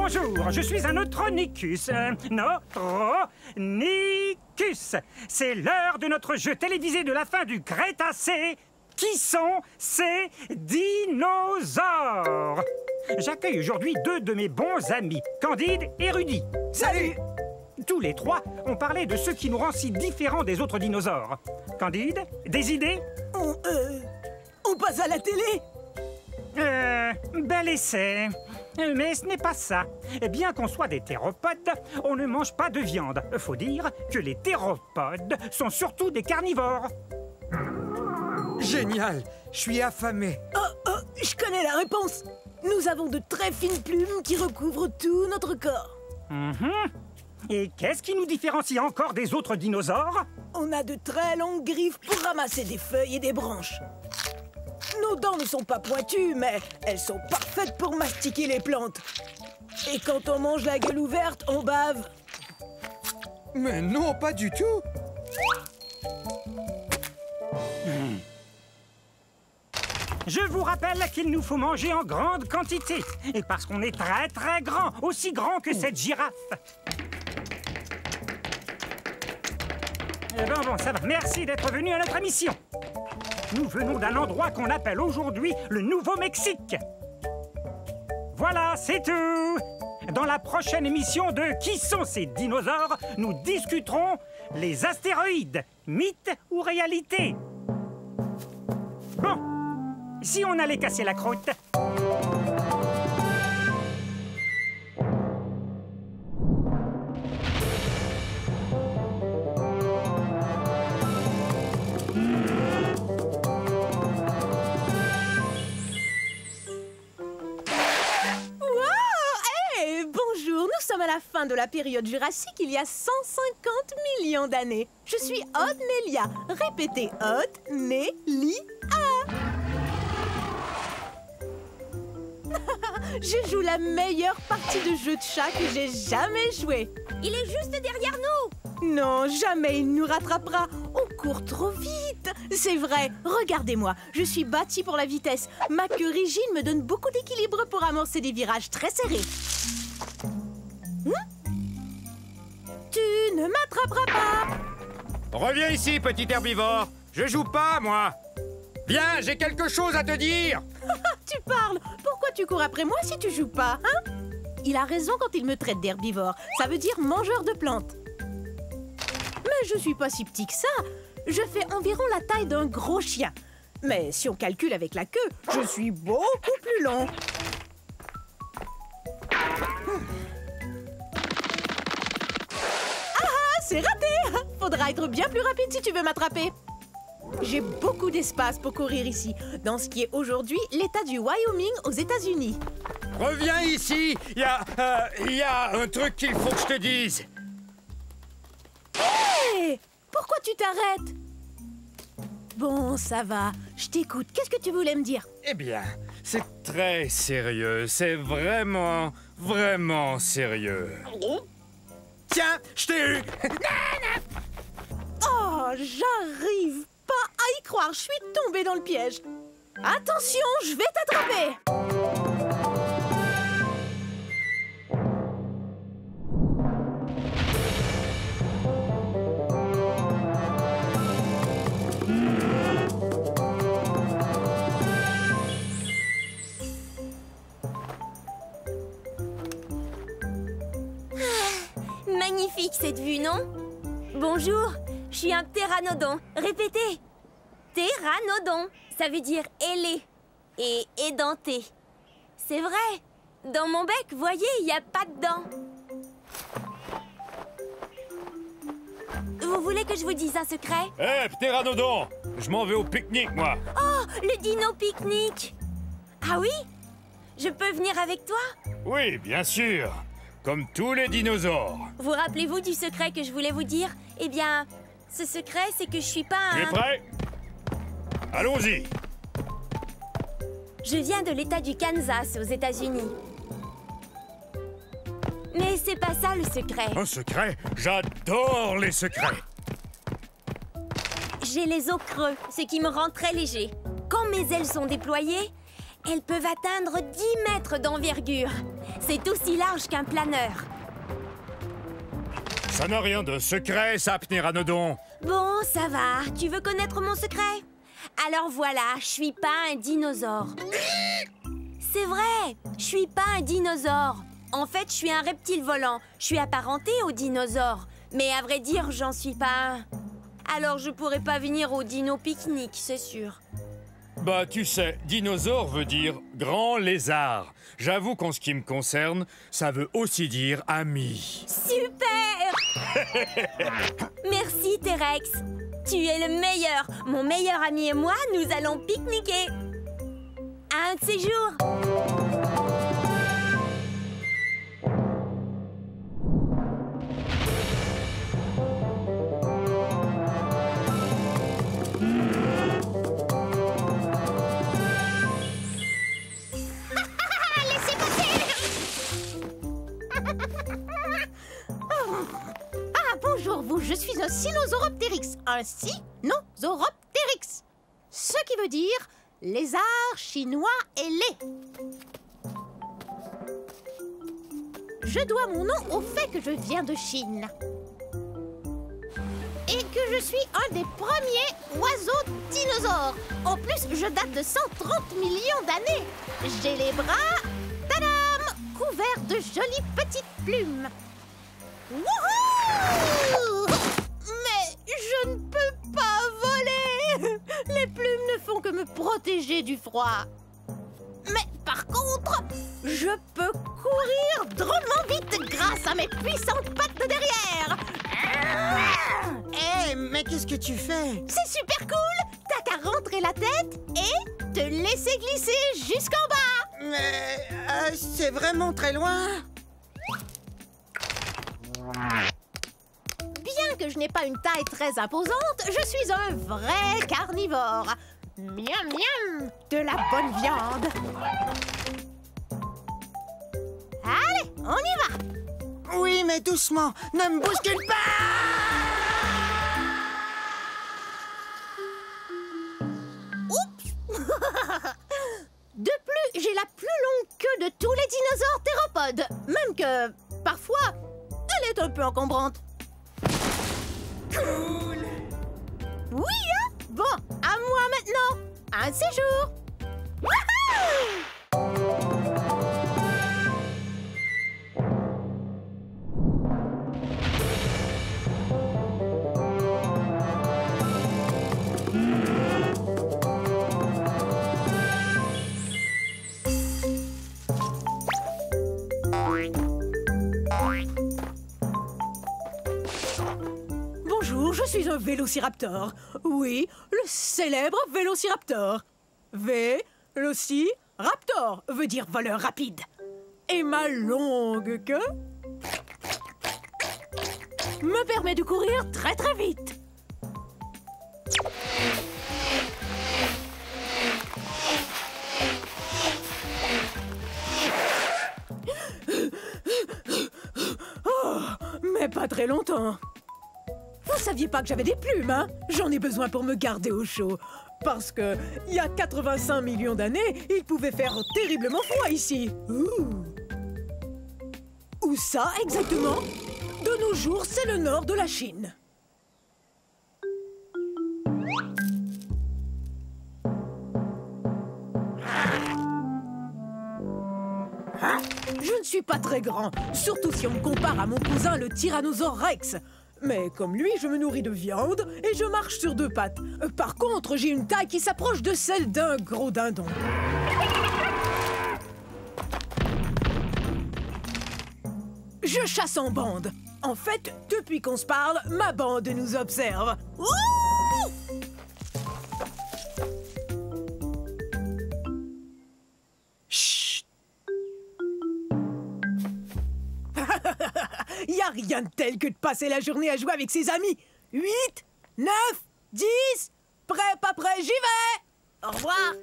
Bonjour, je suis un Neutronicus. Neutronicus. C'est l'heure de notre jeu télévisé de la fin du Crétacé. Qui sont ces dinosaures? J'accueille aujourd'hui deux de mes bons amis, Candide et Rudy. Salut! Tous les trois ont parlé de ce qui nous rend si différents des autres dinosaures. Candide, des idées? On passe à la télé? Bel essai. Mais ce n'est pas ça. Bien qu'on soit des théropodes, on ne mange pas de viande. Faut dire que les théropodes sont surtout des carnivores. Génial! Je suis affamé. Je connais la réponse. Nous avons de très fines plumes qui recouvrent tout notre corps. Et qu'est-ce qui nous différencie encore des autres dinosaures? On a de très longues griffes pour ramasser des feuilles et des branches. Nos dents ne sont pas pointues, mais elles sont parfaites pour mastiquer les plantes. Et quand on mange la gueule ouverte, on bave. Mais non, pas du tout. Je vous rappelle qu'il nous faut manger en grande quantité. Et parce qu'on est très très grand, aussi grand que cette girafe. Bon, ça va. Merci d'être venu à notre émission. Nous venons d'un endroit qu'on appelle aujourd'hui le Nouveau-Mexique. Voilà, c'est tout. Dans la prochaine émission de Qui sont ces dinosaures, nous discuterons les astéroïdes, mythe ou réalité. Bon, si on allait casser la croûte. À la fin de la période jurassique, il y a 150 millions d'années. Je suis Odnelia. Répétez, Odnelia. Je joue la meilleure partie de jeu de chat que j'ai jamais joué. Il est juste derrière nous. Non, jamais il nous rattrapera. On court trop vite. C'est vrai, regardez-moi. Je suis bâtie pour la vitesse. Ma queue rigide me donne beaucoup d'équilibre pour amorcer des virages très serrés. Tu ne m'attraperas pas. Reviens ici, petit herbivore. Je joue pas, moi. Viens, j'ai quelque chose à te dire. Tu parles. Pourquoi tu cours après moi si tu joues pas, hein? Il a raison quand il me traite d'herbivore. Ça veut dire mangeur de plantes. Mais je suis pas si petit que ça. Je fais environ la taille d'un gros chien. Mais si on calcule avec la queue, je suis beaucoup plus long. C'est raté! Faudra être bien plus rapide si tu veux m'attraper. J'ai beaucoup d'espace pour courir ici, dans ce qui est aujourd'hui l'État du Wyoming aux États-Unis. Reviens ici. Il y a un truc qu'il faut que je te dise. Hé! Pourquoi tu t'arrêtes? Bon, ça va. Je t'écoute. Qu'est-ce que tu voulais me dire? Eh bien, c'est très sérieux. C'est vraiment, vraiment sérieux. Tiens, je t'ai eu. Oh, j'arrive pas à y croire. Je suis tombée dans le piège. Attention, je vais t'attraper. Magnifique cette vue, non? Bonjour, je suis un ptéranodon. Répétez. Ptéranodon, ça veut dire ailé et édenté. C'est vrai. Dans mon bec, voyez, il n'y a pas de dents. Vous voulez que je vous dise un secret? Hé, ptéranodon! Je m'en vais au pique-nique, moi. Oh, le dino pique-nique. Ah oui? Je peux venir avec toi? Oui, bien sûr. Comme tous les dinosaures. Vous rappelez-vous du secret que je voulais vous dire? Eh bien, ce secret, c'est que je suis pas un... Tu es prêt? Allons-y. Je viens de l'État du Kansas, aux États-Unis. Mais c'est pas ça le secret. Un secret? J'adore les secrets. J'ai les os creux, ce qui me rend très léger. Quand mes ailes sont déployées, elles peuvent atteindre 10 mètres d'envergure. C'est aussi large qu'un planeur. Ça n'a rien de secret, ça, Ptéranodon. Bon, ça va. Tu veux connaître mon secret? Alors voilà, je suis pas un dinosaure. C'est vrai, je suis pas un dinosaure. En fait, je suis un reptile volant. Je suis apparenté aux dinosaures. Mais à vrai dire, j'en suis pas un. Alors je pourrais pas venir au dino pique-nique, c'est sûr. Bah, tu sais, dinosaure veut dire grand lézard. J'avoue qu'en ce qui me concerne, ça veut aussi dire ami. Super! Merci, T-Rex. Tu es le meilleur. Mon meilleur ami et moi, nous allons pique-niquer. À un de ces jours. Bonjour vous, je suis un Sinosauropteryx. Un Sinosauropteryx. Ce qui veut dire lézard chinois ailé. Je dois mon nom au fait que je viens de Chine. Et que je suis un des premiers oiseaux dinosaures. En plus, je date de 130 millions d'années. J'ai les bras, tadam, couverts de jolies petites plumes. Wouhou! Mais je ne peux pas voler! Les plumes ne font que me protéger du froid. Mais par contre, je peux courir drôlement vite grâce à mes puissantes pattes de derrière. Hé, mais qu'est-ce que tu fais? C'est super cool! T'as qu'à rentrer la tête et te laisser glisser jusqu'en bas. Mais c'est vraiment très loin. Bien que je n'ai pas une taille très imposante, je suis un vrai carnivore. Miam miam, de la bonne viande. Allez, on y va. Oui, mais doucement, ne me bouscule pas. Oups. De plus, j'ai la plus longue queue de tous les dinosaures théropodes. Même que, parfois, elle est un peu encombrante. Cool. Oui, hein? Bon, à moi maintenant. Un séjour. Wouhou! Bonjour, je suis un vélociraptor. Oui, le célèbre vélociraptor. Vélociraptor veut dire voleur rapide. Et ma longue queue me permet de courir très très vite. Oh, mais pas très longtemps. Vous saviez pas que j'avais des plumes, hein? J'en ai besoin pour me garder au chaud. Parce que, il y a 85 millions d'années, il pouvait faire terriblement froid ici. Ouh. Où ça, exactement? De nos jours, c'est le nord de la Chine. Je ne suis pas très grand, surtout si on me compare à mon cousin le Tyrannosaure Rex. Mais comme lui, je me nourris de viande et je marche sur deux pattes. Par contre, j'ai une taille qui s'approche de celle d'un gros dindon. Je chasse en bande. En fait, depuis qu'on se parle, ma bande nous observe. Ouh! Chut! Y a rien de tel que de passer la journée à jouer avec ses amis. 8, 9, 10, prêt, pas prêt, j'y vais! Au revoir!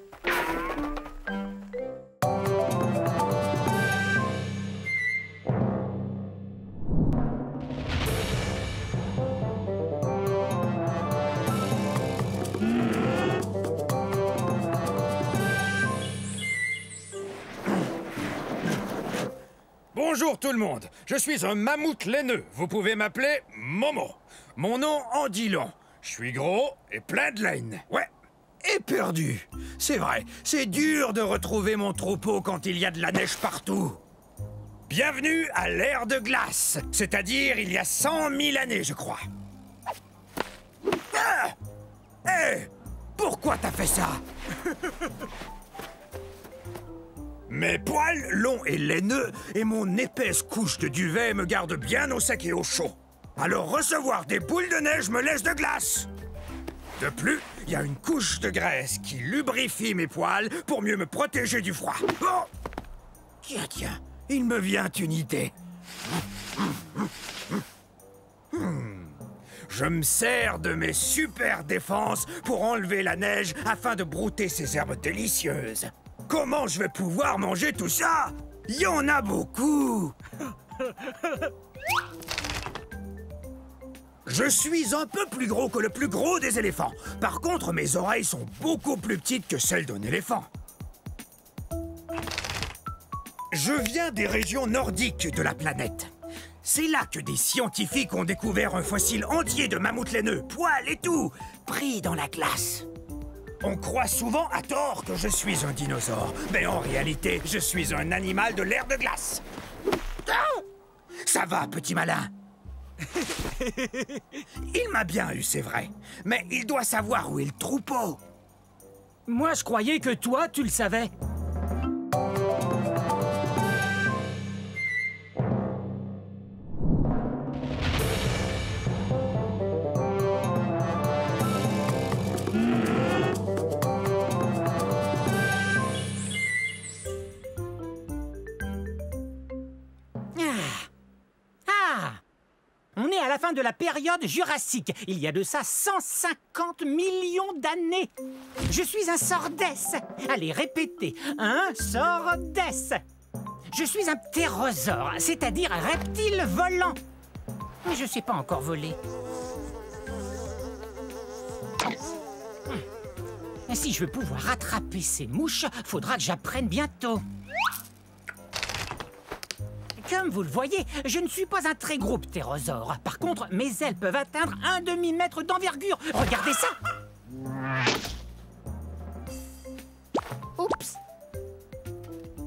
Bonjour tout le monde, je suis un mammouth laineux. Vous pouvez m'appeler Momo. Mon nom en dit long. Je suis gros et plein de laine. Ouais. Et perdu. C'est vrai, c'est dur de retrouver mon troupeau quand il y a de la neige partout. Bienvenue à l'ère de glace, c'est-à-dire il y a 100 000 années, je crois. Ah! Hé! Pourquoi t'as fait ça? Mes poils longs et laineux et mon épaisse couche de duvet me gardent bien au sec et au chaud. Alors recevoir des boules de neige me laisse de glace. De plus, il y a une couche de graisse qui lubrifie mes poils pour mieux me protéger du froid. Oh! Tiens, il me vient une idée. Je me sers de mes super défenses pour enlever la neige afin de brouter ces herbes délicieuses. Comment je vais pouvoir manger tout ça? Il y en a beaucoup. Je suis un peu plus gros que le plus gros des éléphants. Par contre, mes oreilles sont beaucoup plus petites que celles d'un éléphant. Je viens des régions nordiques de la planète. C'est là que des scientifiques ont découvert un fossile entier de mammouth laineux, poils et tout, pris dans la glace. On croit souvent à tort que je suis un dinosaure, mais en réalité, je suis un animal de l'ère de glace. Ah! Ça va, petit malin? Il m'a bien eu, c'est vrai, mais il doit savoir où est le troupeau. Moi, je croyais que toi, tu le savais. On est à la fin de la période jurassique. Il y a de ça 150 millions d'années. Je suis un sordès. Allez, répétez. Un sordès. Je suis un ptérosaure, c'est-à-dire un reptile volant. Mais je sais pas encore voler. Si je veux pouvoir attraper ces mouches, faudra que j'apprenne bientôt. Comme vous le voyez, je ne suis pas un très gros ptérosaure. Par contre, mes ailes peuvent atteindre 1 demi-mètre d'envergure. Regardez ça! Oups!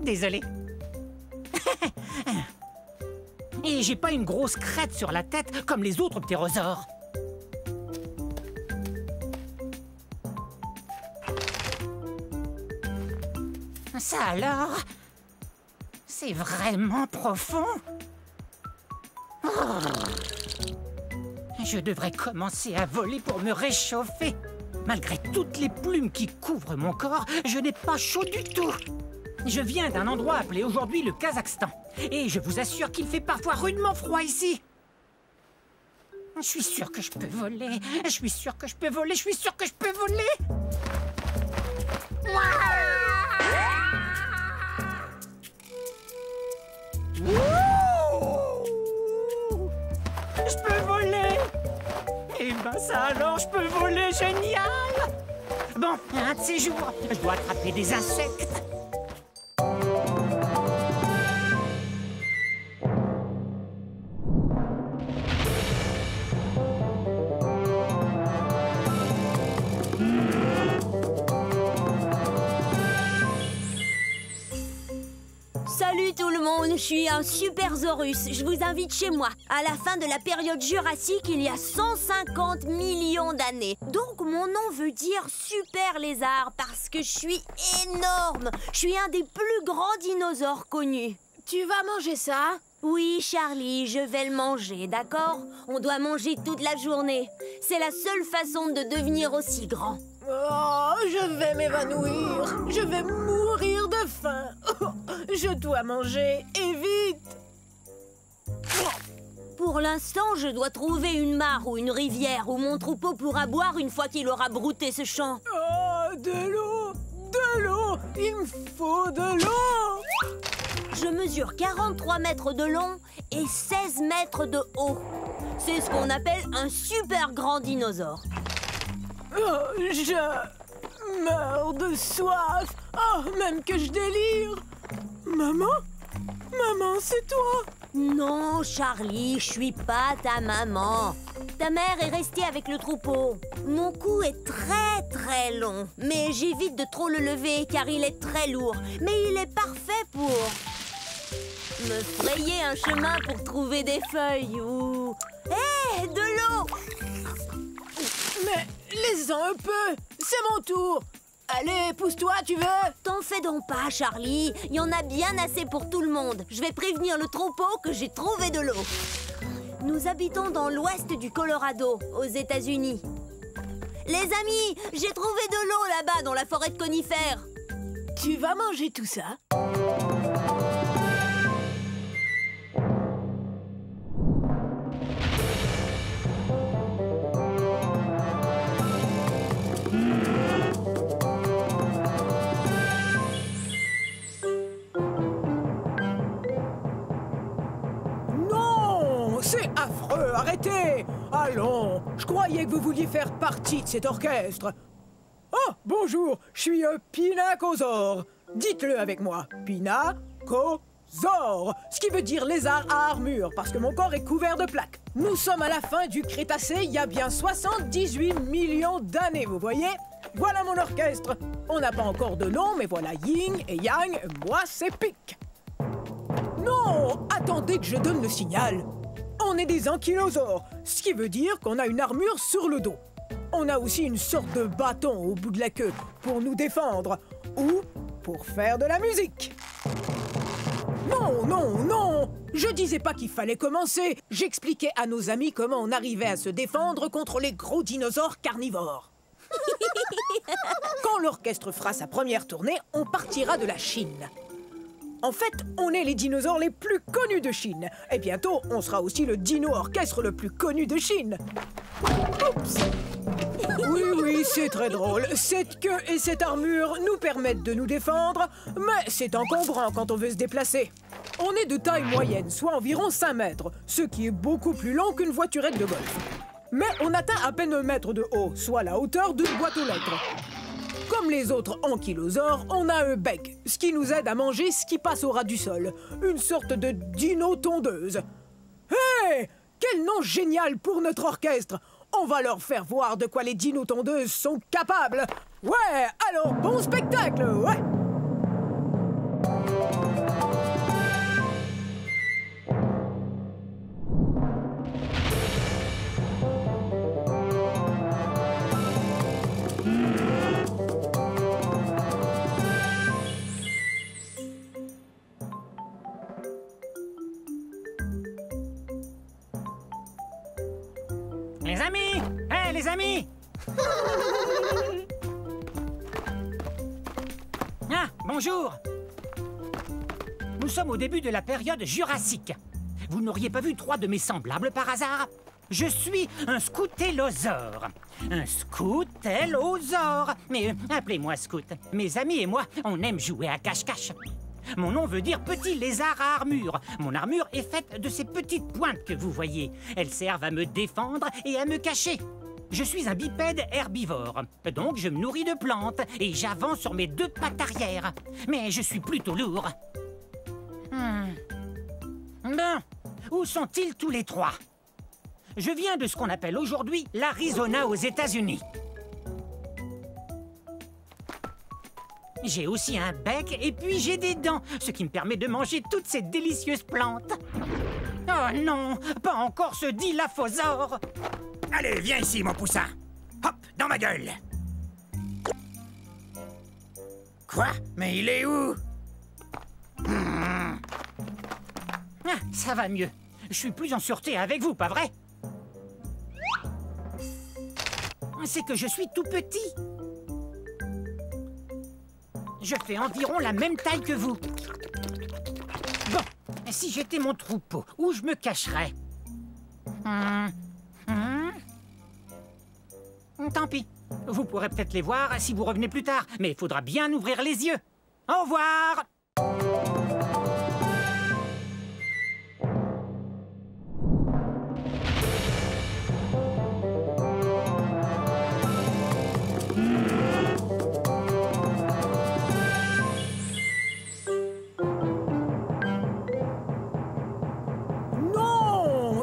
Désolé. Et j'ai pas une grosse crête sur la tête comme les autres ptérosaures. Ça alors? C'est vraiment profond. Oh. Je devrais commencer à voler pour me réchauffer. Malgré toutes les plumes qui couvrent mon corps, je n'ai pas chaud du tout. Je viens d'un endroit appelé aujourd'hui le Kazakhstan. Et je vous assure qu'il fait parfois rudement froid ici. Je suis sûr que je peux voler. Je suis sûr que je peux voler. Je suis sûr que je peux voler. Je peux voler! Eh ben ça alors, je peux voler, génial! Bon, un de ces jours, je dois attraper des insectes. Salut tout le monde, je suis un Supersaurus. Je vous invite chez moi. À la fin de la période jurassique, il y a 150 millions d'années. Donc mon nom veut dire super lézard parce que je suis énorme. Je suis un des plus grands dinosaures connus. Tu vas manger ça? Oui, Charlie, je vais le manger, d'accord? On doit manger toute la journée. C'est la seule façon de devenir aussi grand. Oh, je vais m'évanouir. Je vais mourir de faim. Je dois manger, et vite. Pour l'instant, je dois trouver une mare ou une rivière où mon troupeau pourra boire une fois qu'il aura brouté ce champ. Oh, de l'eau! De l'eau! Il me faut de l'eau! Je mesure 43 mètres de long et 16 mètres de haut. C'est ce qu'on appelle un super grand dinosaure. Oh, je meurs de soif. Oh, même que je délire. Maman? Maman, c'est toi? Non, Charlie, je suis pas ta maman. Ta mère est restée avec le troupeau. Mon cou est très long, mais j'évite de trop le lever car il est très lourd. Mais il est parfait pour me frayer un chemin pour trouver des feuilles ou... Hé, de l'eau! Mais laisse-en un peu. C'est mon tour. Allez, pousse-toi, tu veux? T'en fais donc pas, Charlie. Il y en a bien assez pour tout le monde. Je vais prévenir le troupeau que j'ai trouvé de l'eau. Nous habitons dans l'ouest du Colorado, aux États-Unis. Les amis, j'ai trouvé de l'eau là-bas dans la forêt de conifères. Tu vas manger tout ça? C'est affreux, arrêtez! Allons, je croyais que vous vouliez faire partie de cet orchestre. Oh, bonjour, je suis Pinacosaure. Dites-le avec moi, Pinacosaure, ce qui veut dire lézard à armure, parce que mon corps est couvert de plaques. Nous sommes à la fin du Crétacé, il y a bien 78 millions d'années, vous voyez? Voilà mon orchestre. On n'a pas encore de nom, mais voilà Yin et Yang, moi c'est Pic. Non, attendez que je donne le signal. On est des ankylosaures, ce qui veut dire qu'on a une armure sur le dos. On a aussi une sorte de bâton au bout de la queue pour nous défendre ou pour faire de la musique. Non, je disais pas qu'il fallait commencer. J'expliquais à nos amis comment on arrivait à se défendre contre les gros dinosaures carnivores. Quand l'orchestre fera sa première tournée, on partira de la Chine. En fait, on est les dinosaures les plus connus de Chine. Et bientôt, on sera aussi le dino-orchestre le plus connu de Chine. Oups! Oui, c'est très drôle. Cette queue et cette armure nous permettent de nous défendre, mais c'est encombrant quand on veut se déplacer. On est de taille moyenne, soit environ 5 mètres, ce qui est beaucoup plus long qu'une voiturette de golf. Mais on atteint à peine 1 mètre de haut, soit la hauteur d'une boîte aux lettres. Comme les autres ankylosaures, on a un bec, ce qui nous aide à manger ce qui passe au ras du sol. Une sorte de dino-tondeuse. Hé! Quel nom génial pour notre orchestre! On va leur faire voir de quoi les dino-tondeuses sont capables. Ouais, alors bon spectacle, ouais! Les amis! Hé, les amis! Ah, bonjour! Nous sommes au début de la période jurassique. Vous n'auriez pas vu 3 de mes semblables par hasard? Je suis un scoutellosaure. Un scoutellosaure. Mais appelez-moi Scout. Mes amis et moi, on aime jouer à cache-cache. Mon nom veut dire petit lézard à armure. Mon armure est faite de ces petites pointes que vous voyez. Elles servent à me défendre et à me cacher. Je suis un bipède herbivore, donc je me nourris de plantes et j'avance sur mes 2 pattes arrière. Mais je suis plutôt lourd. Bon, où sont-ils tous les 3? Je viens de ce qu'on appelle aujourd'hui l'Arizona aux États-Unis. J'ai aussi un bec et puis j'ai des dents, ce qui me permet de manger toutes ces délicieuses plantes. Oh non, pas encore ce dilaphosaure. Allez, viens ici, mon poussin. Hop, dans ma gueule. Quoi? Mais il est où? Ah, ça va mieux. Je suis plus en sûreté avec vous, pas vrai? C'est que je suis tout petit. Je fais environ la même taille que vous. Bon, si j'étais mon troupeau, où je me cacherais? Tant pis. Vous pourrez peut-être les voir si vous revenez plus tard, mais il faudra bien ouvrir les yeux. Au revoir!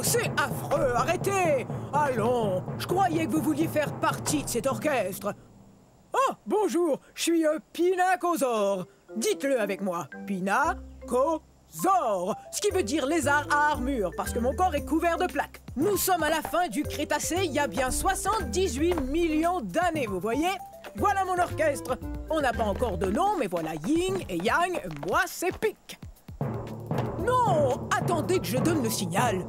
c'est affreux, arrêtez! Allons, je croyais que vous vouliez faire partie de cet orchestre. Oh, bonjour, je suis un Pinacosaure. Dites-le avec moi, Pinacosaure, ce qui veut dire lézard à armure, parce que mon corps est couvert de plaques. Nous sommes à la fin du Crétacé, il y a bien 78 millions d'années, vous voyez? Voilà mon orchestre. On n'a pas encore de nom, mais voilà Yin et Yang, moi c'est Pic. Non, attendez que je donne le signal.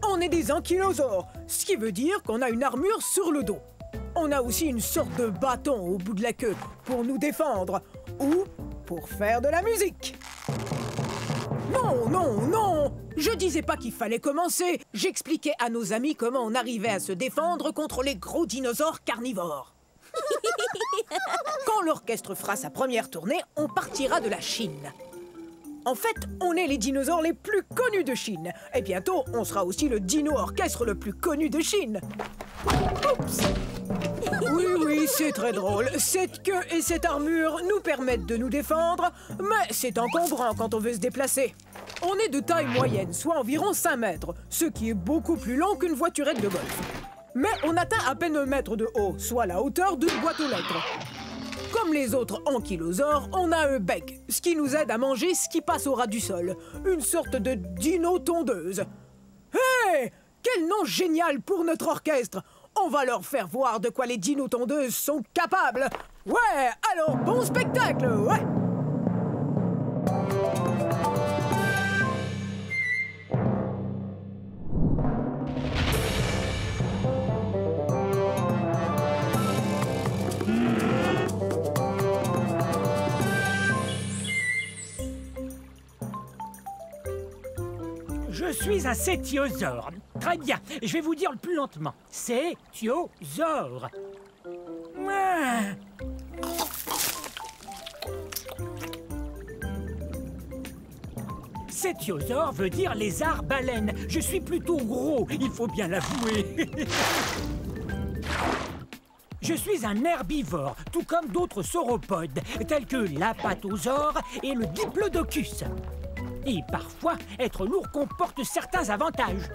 On est des ankylosaures, ce qui veut dire qu'on a une armure sur le dos. On a aussi une sorte de bâton au bout de la queue pour nous défendre ou pour faire de la musique. Non, non, non! Je disais pas qu'il fallait commencer. J'expliquais à nos amis comment on arrivait à se défendre contre les gros dinosaures carnivores. Quand l'orchestre fera sa première tournée, on partira de la Chine. En fait, on est les dinosaures les plus connus de Chine. Et bientôt, on sera aussi le dino-orchestre le plus connu de Chine. Oups! Oui, c'est très drôle. Cette queue et cette armure nous permettent de nous défendre, mais c'est encombrant quand on veut se déplacer. On est de taille moyenne, soit environ 5 mètres, ce qui est beaucoup plus long qu'une voiturette de golf. Mais on atteint à peine 1 mètre de haut, soit la hauteur d'une boîte aux lettres. Comme les autres ankylosaures, on a un bec, ce qui nous aide à manger ce qui passe au ras du sol. Une sorte de dino-tondeuse. Hé! Quel nom génial pour notre orchestre! On va leur faire voir de quoi les dino-tondeuses sont capables. Ouais, alors bon spectacle, ouais! Je suis un cétiosaure. Très bien, je vais vous dire le plus lentement. Cétiosaure. Ah. Cétiosaure veut dire lézard-baleine. Je suis plutôt gros, il faut bien l'avouer. Je suis un herbivore, tout comme d'autres sauropodes, tels que l'apatosaure et le diplodocus. Et parfois, être lourd comporte certains avantages.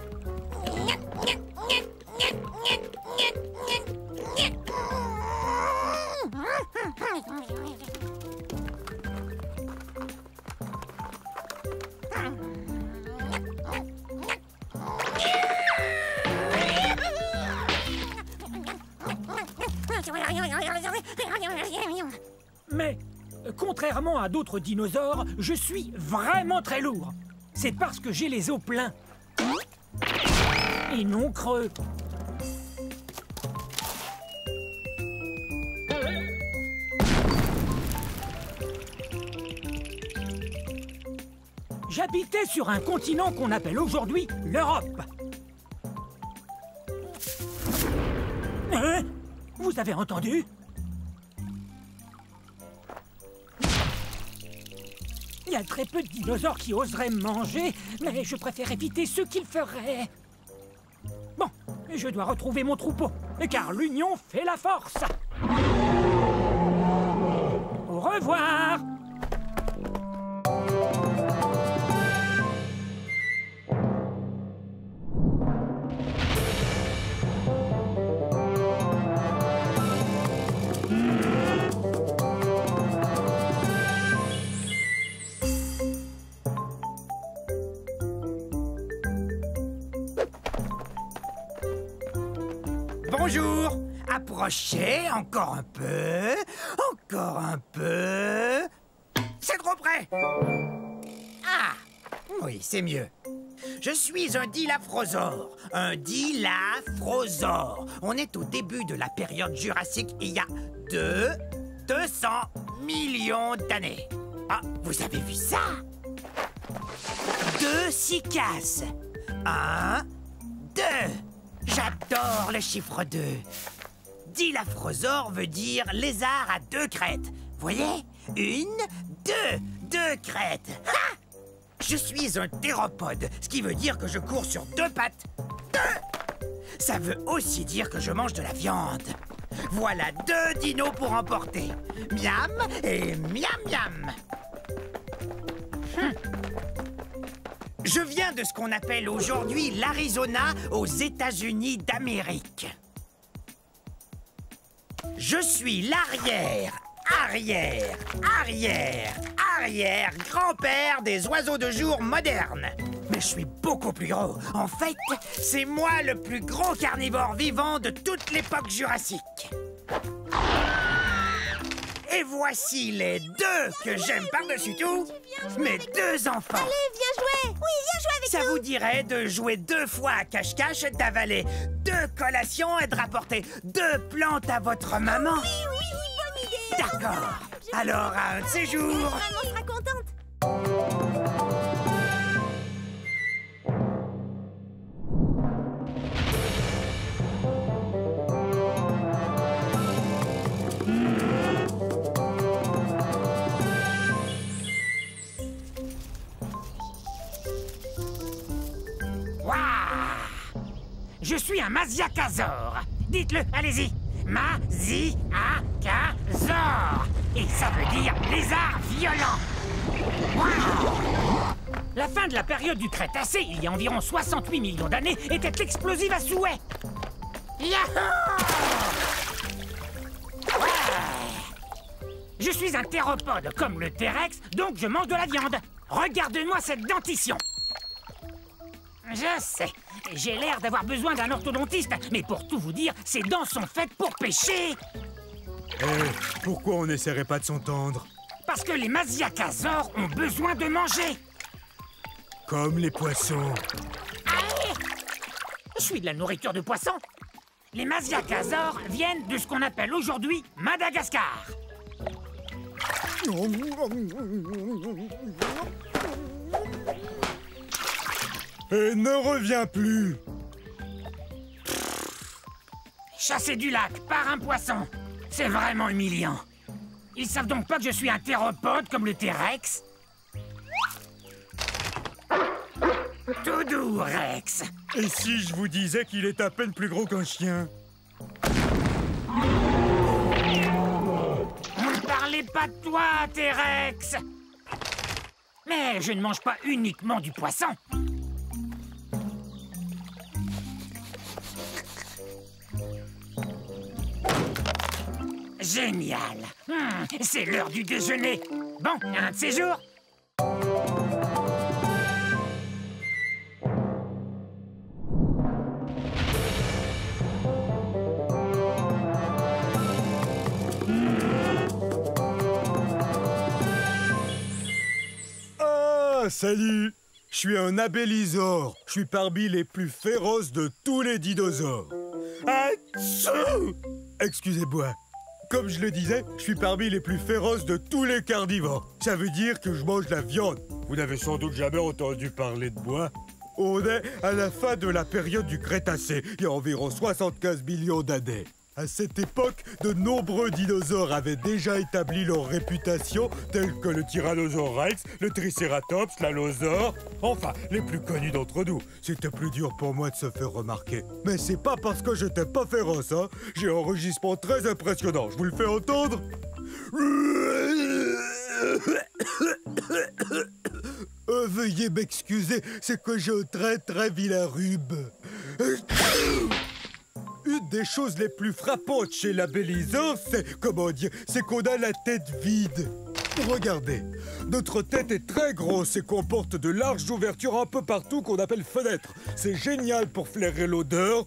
Mais, contrairement à d'autres dinosaures, je suis vraiment très lourd. C'est parce que j'ai les os pleins. Et non creux. J'habitais sur un continent qu'on appelle aujourd'hui l'Europe. Hein? Vous avez entendu? Il y a très peu de dinosaures qui oseraient me manger, mais je préfère éviter ceux qui le feraient. Bon, je dois retrouver mon troupeau, car l'union fait la force. Au revoir. Bonjour. Approchez, encore un peu. Encore un peu. C'est trop près. Ah, oui, c'est mieux. Je suis un dilaphrosore. Un dilaphrosore. On est au début de la période jurassique, il y a 200 millions d'années. Ah, vous avez vu ça? 2 cycasses. 1, 2. J'adore le chiffre 2. Dilaphrosore veut dire lézard à 2 crêtes. Voyez? 1, 2. 2 crêtes. Ha! Je suis un théropode, ce qui veut dire que je cours sur 2 pattes. 2! Ça veut aussi dire que je mange de la viande. Voilà 2 dinos pour emporter. Miam et miam miam. Je viens de ce qu'on appelle aujourd'hui l'Arizona aux États-Unis d'Amérique. Je suis arrière-grand-père des oiseaux de jour modernes. Mais je suis beaucoup plus gros. En fait, c'est moi le plus gros carnivore vivant de toute l'époque jurassique. Et voici les deux que j'aime par-dessus tout, mes deux enfants. Allez, viens jouer. Oui, viens jouer avec Ça nous. vous dirait de jouer 2 fois à cache-cache, d'avaler 2 collations et de rapporter 2 plantes à votre maman? Oui, bonne idée. D'accord. Alors, à un de ces jours... Maman sera contente. Waouh! Je suis un Masiakasaur. Dites-le, allez-y. Masiakasaur. Et ça veut dire lézard violent. Waouh! La fin de la période du Crétacé, il y a environ 68 millions d'années, était explosive à souhait. Yahoo! Ouais! Je suis un théropode comme le T-Rex, donc je mange de la viande. Regarde-moi cette dentition. Je sais, j'ai l'air d'avoir besoin d'un orthodontiste, mais pour tout vous dire, ces dents sont faites pour pêcher. Pourquoi on n'essaierait pas de s'entendre? Parce que les Masiakasaurs ont besoin de manger. Comme les poissons. Allez! Je suis de la nourriture de poisson. Les Masiakasaurs viennent de ce qu'on appelle aujourd'hui Madagascar. Et ne reviens plus. Chassé du lac par un poisson. C'est vraiment humiliant. Ils savent donc pas que je suis un théropode comme le T-Rex? Tout doux, Rex. Et si je vous disais qu'il est à peine plus gros qu'un chien? Ne parlez pas de toi, T-Rex. Mais je ne mange pas uniquement du poisson. Génial. C'est l'heure du déjeuner. Bon, un de ces jours. Ah, salut! Je suis un abélisaure. Je suis parmi les plus féroces de tous les dinosaures. Atchou! Excusez-moi. Comme je le disais, je suis parmi les plus féroces de tous les carnivores. Ça veut dire que je mange la viande. Vous n'avez sans doute jamais entendu parler de moi. On est à la fin de la période du Crétacé, il y a environ 75 millions d'années. À cette époque, de nombreux dinosaures avaient déjà établi leur réputation, tels que le Tyrannosaure Rex, le Triceratops, l'Allosaure, enfin, les plus connus d'entre nous. C'était plus dur pour moi de se faire remarquer. Mais c'est pas parce que j'étais pas féroce, hein. J'ai un rugissement très impressionnant, je vous le fais entendre. Veuillez m'excuser, c'est que j'ai un très vilain rhume. Une des choses les plus frappantes chez l'abélisaure, c'est qu'on a la tête vide. Regardez, notre tête est très grosse et comporte de larges ouvertures un peu partout qu'on appelle fenêtres. C'est génial pour flairer l'odeur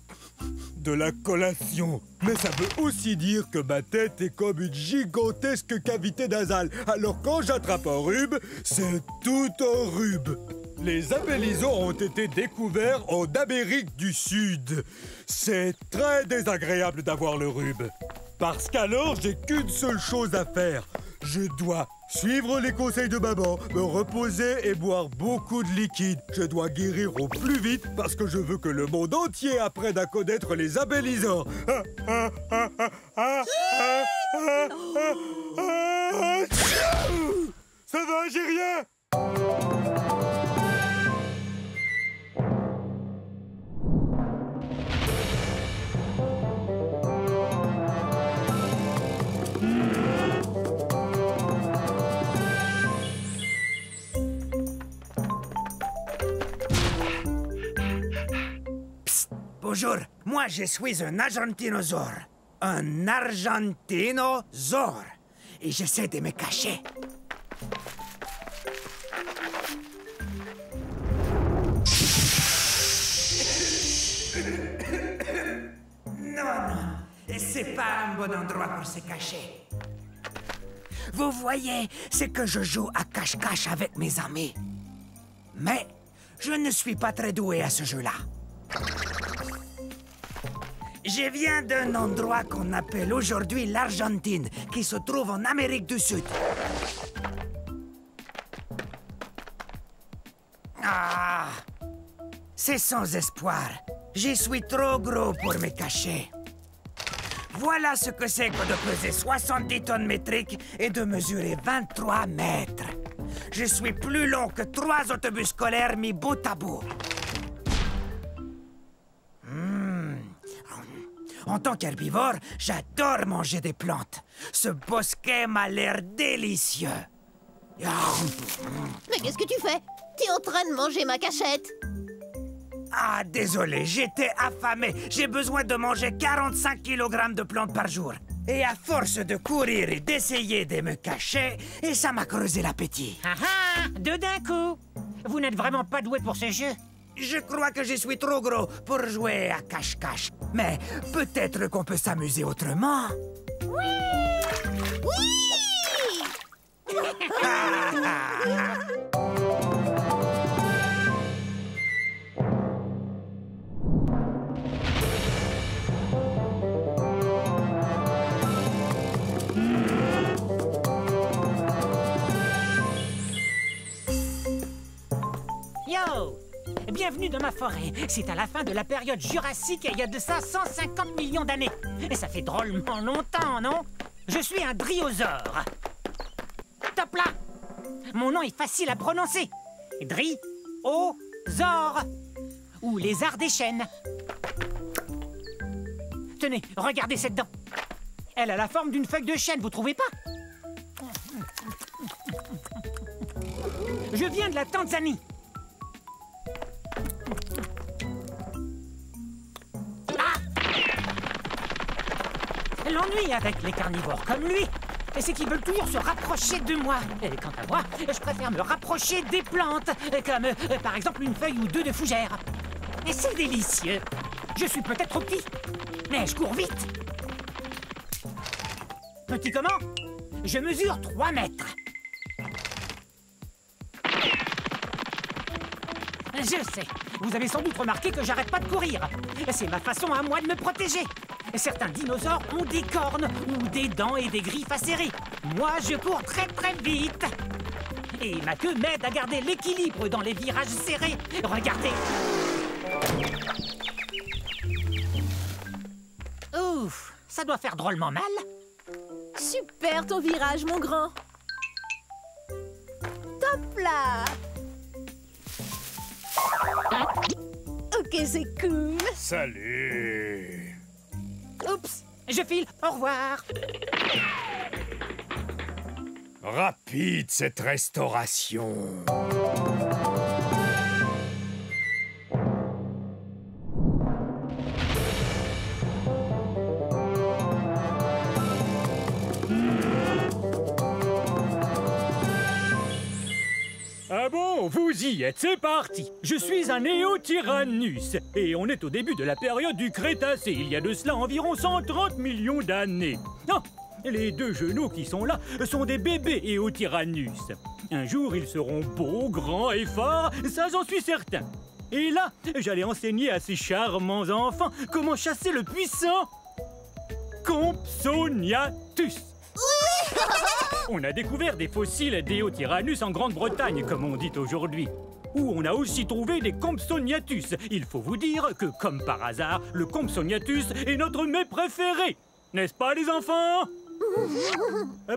de la collation. Mais ça veut aussi dire que ma tête est comme une gigantesque cavité nasale. Alors quand j'attrape un rhume, c'est tout un rhume. Les abélisaures ont été découverts en Amérique du Sud. C'est très désagréable d'avoir le rhume. Parce qu'alors, j'ai qu'une seule chose à faire. Je dois suivre les conseils de maman, me reposer et boire beaucoup de liquide. Je dois guérir au plus vite parce que je veux que le monde entier apprenne à connaître les abélisaures. Ça va, j'ai rien. Bonjour, moi je suis un argentinosaure. Un argentinosaure. Et j'essaie de me cacher. Non, c'est pas un bon endroit pour se cacher. Vous voyez, c'est que je joue à cache-cache avec mes amis. Mais je ne suis pas très doué à ce jeu-là. Je viens d'un endroit qu'on appelle aujourd'hui l'Argentine, qui se trouve en Amérique du Sud. Ah! C'est sans espoir. Je suis trop gros pour me cacher. Voilà ce que c'est que de peser 70 tonnes métriques et de mesurer 23 mètres. Je suis plus long que 3 autobus scolaires mis bout à bout. En tant qu'herbivore, j'adore manger des plantes. Ce bosquet m'a l'air délicieux. Mais qu'est-ce que tu fais? T'es en train de manger ma cachette. Ah, désolé, j'étais affamé. J'ai besoin de manger 45 kg de plantes par jour. Et à force de courir et d'essayer de me cacher, et ça m'a creusé l'appétit. Ah ah! Deux d'un coup! Vous n'êtes vraiment pas doué pour ce jeu. Je crois que je suis trop gros pour jouer à cache-cache. Mais peut-être qu'on peut s'amuser autrement. Oui! Yo! Bienvenue dans ma forêt. C'est à la fin de la période jurassique et il y a de ça 150 millions d'années. Et ça fait drôlement longtemps, non? Je suis un dryosaure. Top là! Mon nom est facile à prononcer. Dryosaure. Ou lézard des chênes. Tenez, regardez cette dent. Elle a la forme d'une feuille de chêne, vous trouvez pas? Je viens de la Tanzanie. L'ennui avec les carnivores comme lui, c'est qu'ils veulent toujours se rapprocher de moi. Et quant à moi, je préfère me rapprocher des plantes, comme par exemple une feuille ou deux de fougère. Et c'est délicieux. Je suis peut-être trop petit, mais je cours vite. Petit comment? Je mesure 3 mètres. Je sais, vous avez sans doute remarqué que j'arrête pas de courir. C'est ma façon à moi de me protéger. Certains dinosaures ont des cornes ou des dents et des griffes acérées. Moi, je cours très très vite. Et ma queue m'aide à garder l'équilibre dans les virages serrés. Regardez. Ouf, ça doit faire drôlement mal. Super ton virage, mon grand. Top là. Ok, c'est cool. Salut. Oups, je file, au revoir. Rapide cette restauration. Ah bon, vous y êtes, c'est parti. Je suis un Néotyrannus et on est au début de la période du Crétacé, il y a de cela environ 130 millions d'années. Non, les deux genoux qui sont là sont des bébés Néotyrannus. Un jour, ils seront beaux, grands et forts, ça j'en suis certain. Et là, j'allais enseigner à ces charmants enfants comment chasser le puissant Compsognathus. On a découvert des fossiles d'Éotyrannus en Grande-Bretagne, comme on dit aujourd'hui, où on a aussi trouvé des Compsognathus. Il faut vous dire que, comme par hasard, le Compsognathus est notre mets préféré. N'est-ce pas, les enfants?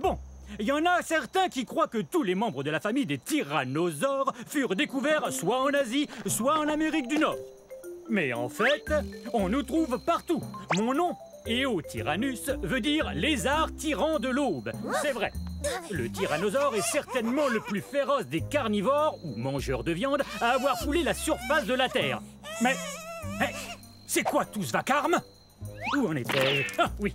Bon, il y en a certains qui croient que tous les membres de la famille des tyrannosaures furent découverts soit en Asie, soit en Amérique du Nord. Mais en fait, on nous trouve partout. Mon nom, Éotyrannus, veut dire lézard tyran de l'aube. C'est vrai. Le tyrannosaure est certainement le plus féroce des carnivores, ou mangeurs de viande, à avoir foulé la surface de la Terre. Mais C'est quoi tout ce vacarme? Où en était? Ah, oui.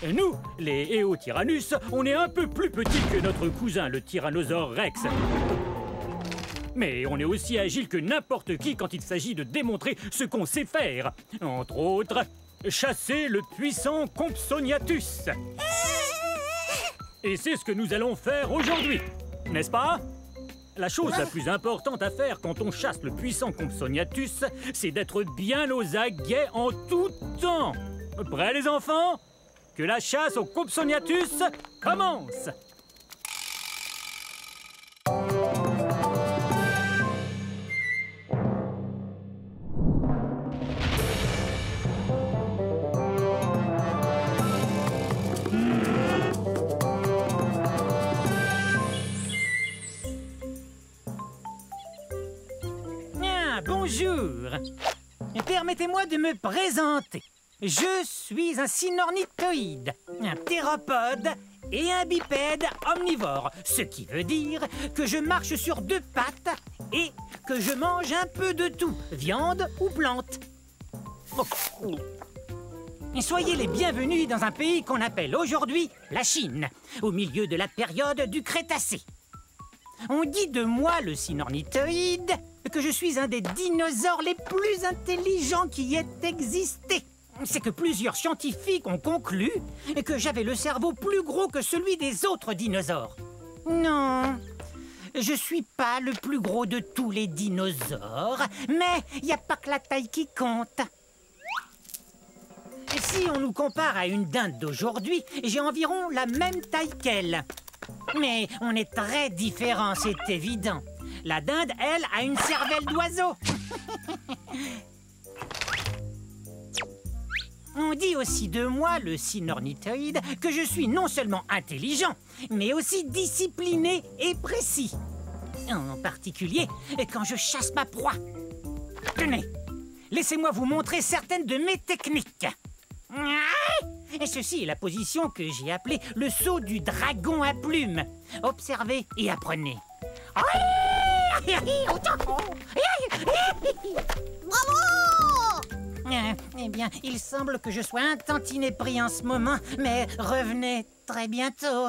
Et nous, les Eotyrannus, on est un peu plus petits que notre cousin, le Tyrannosaure Rex. Mais on est aussi agile que n'importe qui quand il s'agit de démontrer ce qu'on sait faire. Entre autres, chasser le puissant Compsognathus. Et c'est ce que nous allons faire aujourd'hui, n'est-ce pas? La chose la plus importante à faire quand on chasse le puissant Compsognathus, c'est d'être bien aux aguets en tout temps. Prêts les enfants? Que la chasse au Compsognathus commence! Bonjour. Permettez-moi de me présenter. Je suis un cynornithoïde, un théropode et un bipède omnivore, ce qui veut dire que je marche sur 2 pattes et que je mange un peu de tout, viande ou plante. Oh. Soyez les bienvenus dans un pays qu'on appelle aujourd'hui la Chine, au milieu de la période du Crétacé. On dit de moi, le cynornithoïde, que je suis un des dinosaures les plus intelligents qui ait existé. C'est que plusieurs scientifiques ont conclu que j'avais le cerveau plus gros que celui des autres dinosaures. Non, je suis pas le plus gros de tous les dinosaures, mais il n'y a pas que la taille qui compte. Si on nous compare à une dinde d'aujourd'hui, j'ai environ la même taille qu'elle. Mais on est très différents, c'est évident. La dinde, elle, a une cervelle d'oiseau. On dit aussi de moi, le cynornithoïde, que je suis non seulement intelligent, mais aussi discipliné et précis. En particulier, quand je chasse ma proie. Tenez, laissez-moi vous montrer certaines de mes techniques. Et ceci est la position que j'ai appelée le saut du dragon à plumes. Observez et apprenez. Bravo! Eh bien, il semble que je sois un tantinet pris en ce moment, mais revenez très bientôt.